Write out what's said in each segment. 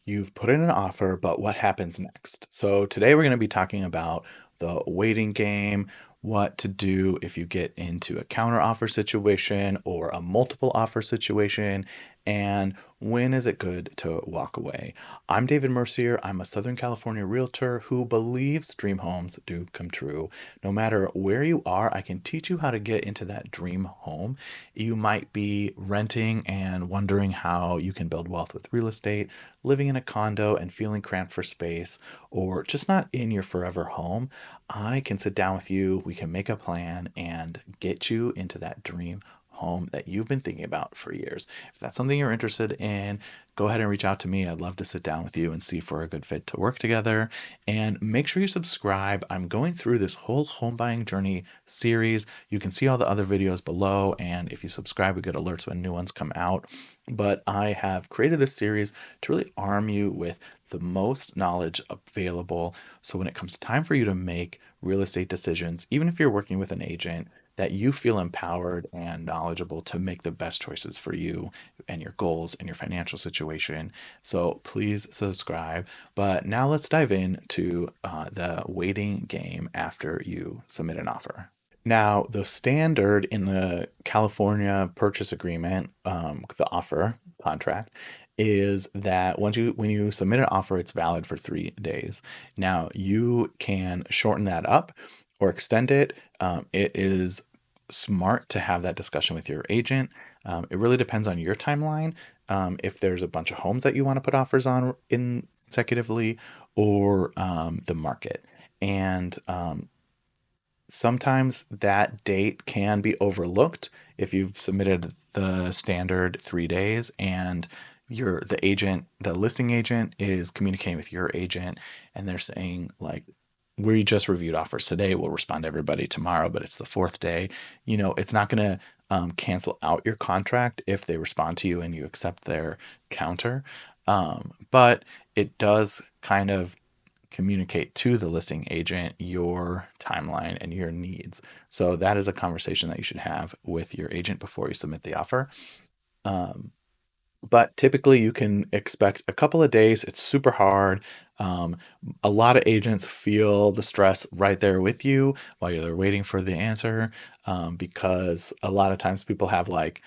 You've put in an offer, but what happens next? So today we're going to be talking about the waiting game, what to do if you get into a counter offer situation or a multiple offer situation, and when is it good to walk away. I'm David Mercier. I'm a Southern California realtor who believes dream homes do come true. No matter where you are, I can teach you how to get into that dream home. You might be renting and wondering how you can build wealth with real estate, living in a condo and feeling cramped for space, or just not in your forever home. I can sit down with you, we can make a plan and get you into that dream home that you've been thinking about for years. If that's something you're interested in, go ahead and reach out to me. I'd love to sit down with you and see if we're a good fit to work together. And make sure you subscribe. I'm going through this whole home buying journey series. You can see all the other videos below. And if you subscribe, we get alerts when new ones come out. But I have created this series to really arm you with the most knowledge available. So when it comes time for you to make real estate decisions, even if you're working with an agent, that you feel empowered and knowledgeable to make the best choices for you and your goals and your financial situation. So please subscribe. But now let's dive into the waiting game after you submit an offer. Now, the standard in the California purchase agreement, the offer contract, is that when you submit an offer, it's valid for 3 days. Now, you can shorten that up or extend it. It is smart to have that discussion with your agent. It really depends on your timeline. If there's a bunch of homes that you want to put offers on in consecutively, or the market. And sometimes that date can be overlooked if you've submitted the standard 3 days and the listing agent is communicating with your agent and they're saying like, we just reviewed offers today, we'll respond to everybody tomorrow, but it's the fourth day. It's not going to cancel out your contract if they respond to you and you accept their counter. But it does kind of communicate to the listing agent your timeline and your needs. So that is a conversation that you should have with your agent before you submit the offer. Um, but typically you can expect a couple of days. It's super hard. Um, a lot of agents feel the stress right there with you while you're waiting for the answer, because a lot of times people have like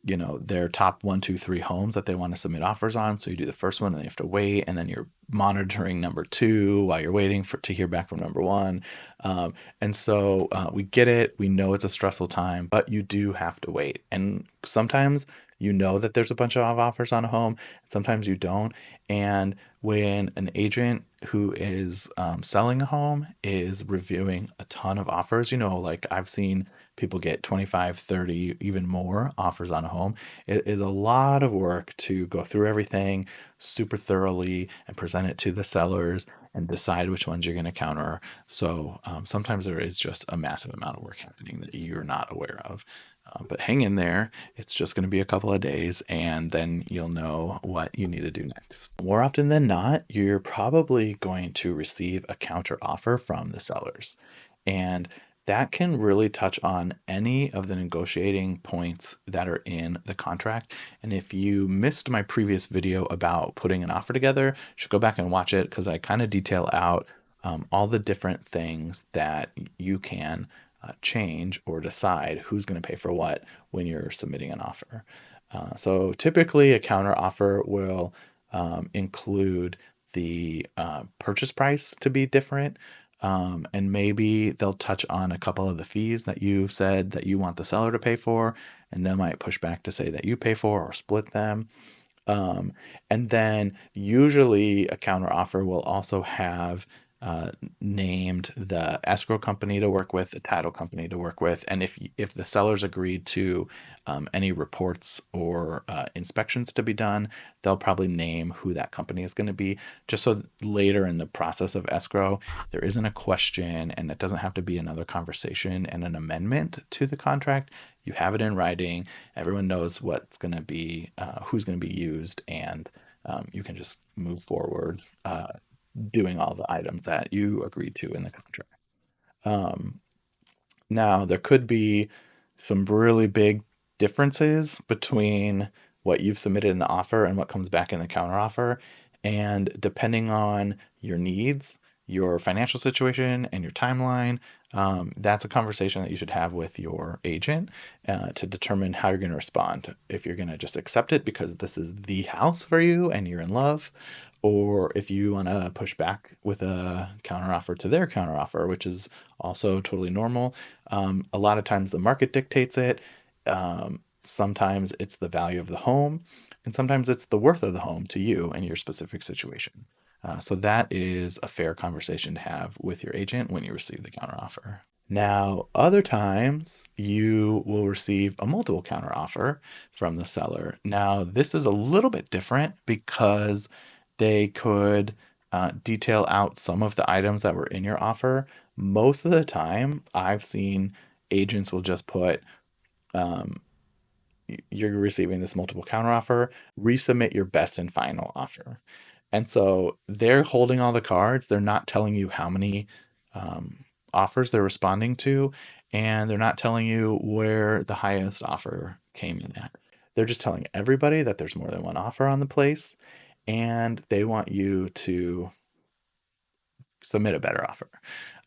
their top one, two, three homes that they want to submit offers on. So you do the first one and then you have to wait, and then you're monitoring number two while you're waiting to hear back from number one. And so we get it. We know it's a stressful time, but you do have to wait. And sometimes that there's a bunch of offers on a home, sometimes you don't. And when an agent who is selling a home is reviewing a ton of offers, like I've seen people get 25, 30, even more offers on a home. It is a lot of work to go through everything super thoroughly and present it to the sellers and decide which ones you're going to counter. So sometimes there is just a massive amount of work happening that you're not aware of. But hang in there. It's just going to be a couple of days, and then you'll know what you need to do next. More often than not, you're probably going to receive a counter offer from the sellers. And that can really touch on any of the negotiating points that are in the contract. And if you missed my previous video about putting an offer together, you should go back and watch it because I kind of detail out all the different things that you can change or decide who's going to pay for what when you're submitting an offer. So typically a counter offer will include the purchase price to be different. And maybe they'll touch on a couple of the fees that you said that you want the seller to pay for, and they might push back to say that you pay for or split them. Um, and then usually a counter offer will also have named the escrow company to work with, the title company to work with, and if the sellers agreed to any reports or inspections to be done, they'll probably name who that company is going to be, just so later in the process of escrow, there isn't a question and it doesn't have to be another conversation and an amendment to the contract. You have it in writing. Everyone knows what's going to be, who's going to be used, and you can just move forward doing all the items that you agreed to in the contract. Um, Now, there could be some really big differences between what you've submitted in the offer and what comes back in the counteroffer. And depending on your needs, your financial situation, and your timeline, that's a conversation that you should have with your agent to determine how you're going to respond. If you're going to just accept it because this is the house for you and you're in love, or if you want to push back with a counteroffer to their counteroffer, which is also totally normal. A lot of times the market dictates it. Sometimes it's the value of the home, and sometimes it's the worth of the home to you and your specific situation. So that is a fair conversation to have with your agent when you receive the counteroffer. Now, other times you will receive a multiple counteroffer from the seller. Now, this is a little bit different because they could detail out some of the items that were in your offer. Most of the time, I've seen agents will just put, um, you're receiving this multiple counteroffer, resubmit your best and final offer. And so they're holding all the cards. They're not telling you how many um, offers they're responding to, and they're not telling you where the highest offer came in at. They're just telling everybody that there's more than one offer on the place, and they want you to submit a better offer.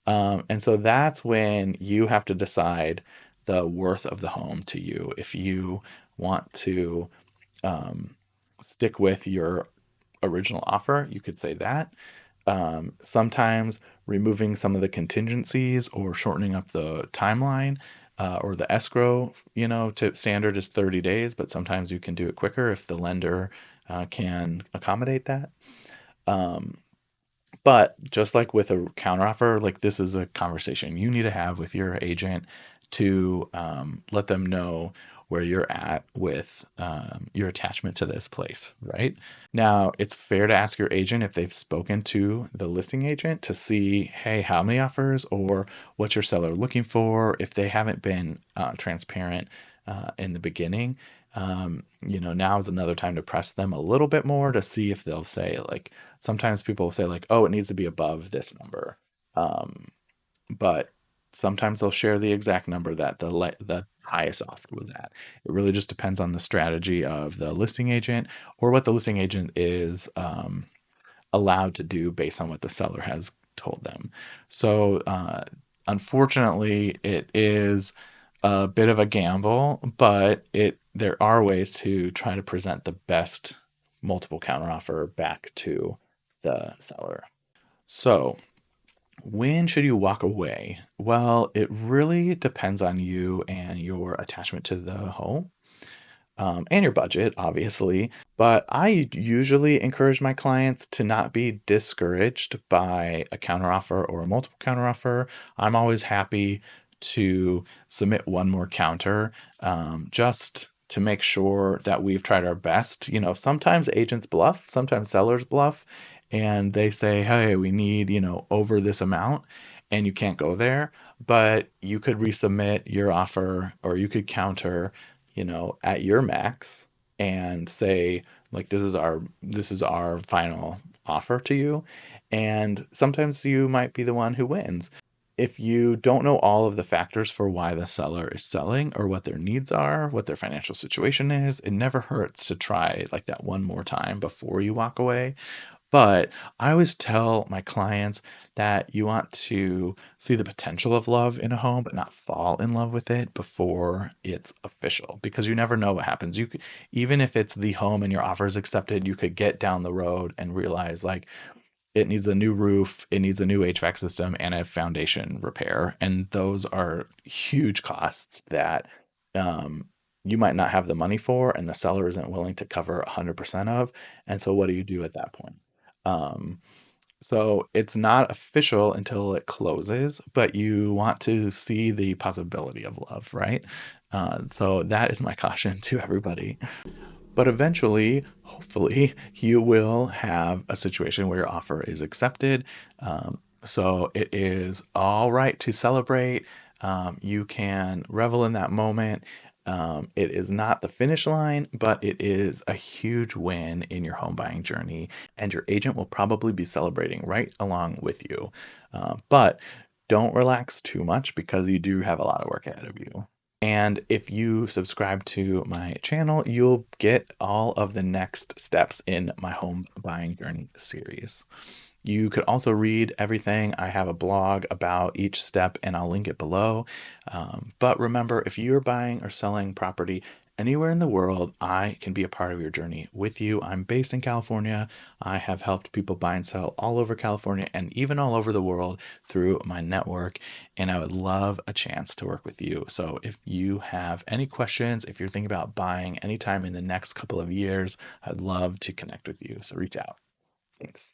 And so that's when you have to decide the worth of the home to you. If you want to um, stick with your original offer, you could say that. Sometimes removing some of the contingencies or shortening up the timeline or the escrow, to standard is 30 days, but sometimes you can do it quicker if the lender can accommodate that. Um, but just like with a counteroffer, like this is a conversation you need to have with your agent to let them know where you're at with your attachment to this place, right? Now, it's fair to ask your agent if they've spoken to the listing agent to see, hey, how many offers or what's your seller looking for? If they haven't been transparent in the beginning, now is another time to press them a little bit more to see if they'll say, like, sometimes people will say, like, oh, it needs to be above this number. Um, but sometimes they'll share the exact number that the highest offer was at. It really just depends on the strategy of the listing agent or what the listing agent is allowed to do based on what the seller has told them. So, unfortunately, it is a bit of a gamble, but there are ways to try to present the best multiple counteroffer back to the seller. So, when should you walk away? Well, it really depends on you and your attachment to the home and your budget, obviously. But I usually encourage my clients to not be discouraged by a counteroffer or a multiple counteroffer. I'm always happy to submit one more counter just to make sure that we've tried our best. Sometimes agents bluff, sometimes sellers bluff, and they say, hey, we need, over this amount, and you can't go there. But you could resubmit your offer or you could counter at your max and say, like, this is our final offer to you. And sometimes you might be the one who wins. If you don't know all of the factors for why the seller is selling or what their needs are, what their financial situation is, it never hurts to try like that one more time before you walk away. But I always tell my clients that you want to see the potential of love in a home, but not fall in love with it before it's official, because you never know what happens. You could, even if it's the home and your offer is accepted, you could get down the road and realize, like, it needs a new roof, it needs a new HVAC system, and a foundation repair, and those are huge costs that um, you might not have the money for, and the seller isn't willing to cover 100% of. And so, what do you do at that point? Um, so it's not official until it closes, but you want to see the possibility of love, right? So that is my caution to everybody. But eventually, hopefully, you will have a situation where your offer is accepted. So it is all right to celebrate. You can revel in that moment. It is not the finish line, but it is a huge win in your home buying journey. And your agent will probably be celebrating right along with you. But don't relax too much because you do have a lot of work ahead of you. And if you subscribe to my channel, you'll get all of the next steps in my home buying journey series. You could also read everything. I have a blog about each step and I'll link it below. But remember, if you're buying or selling property anywhere in the world, I can be a part of your journey with you. I'm based in California. I have helped people buy and sell all over California and even all over the world through my network. And I would love a chance to work with you. So if you have any questions, if you're thinking about buying anytime in the next couple of years, I'd love to connect with you. So reach out. Thanks.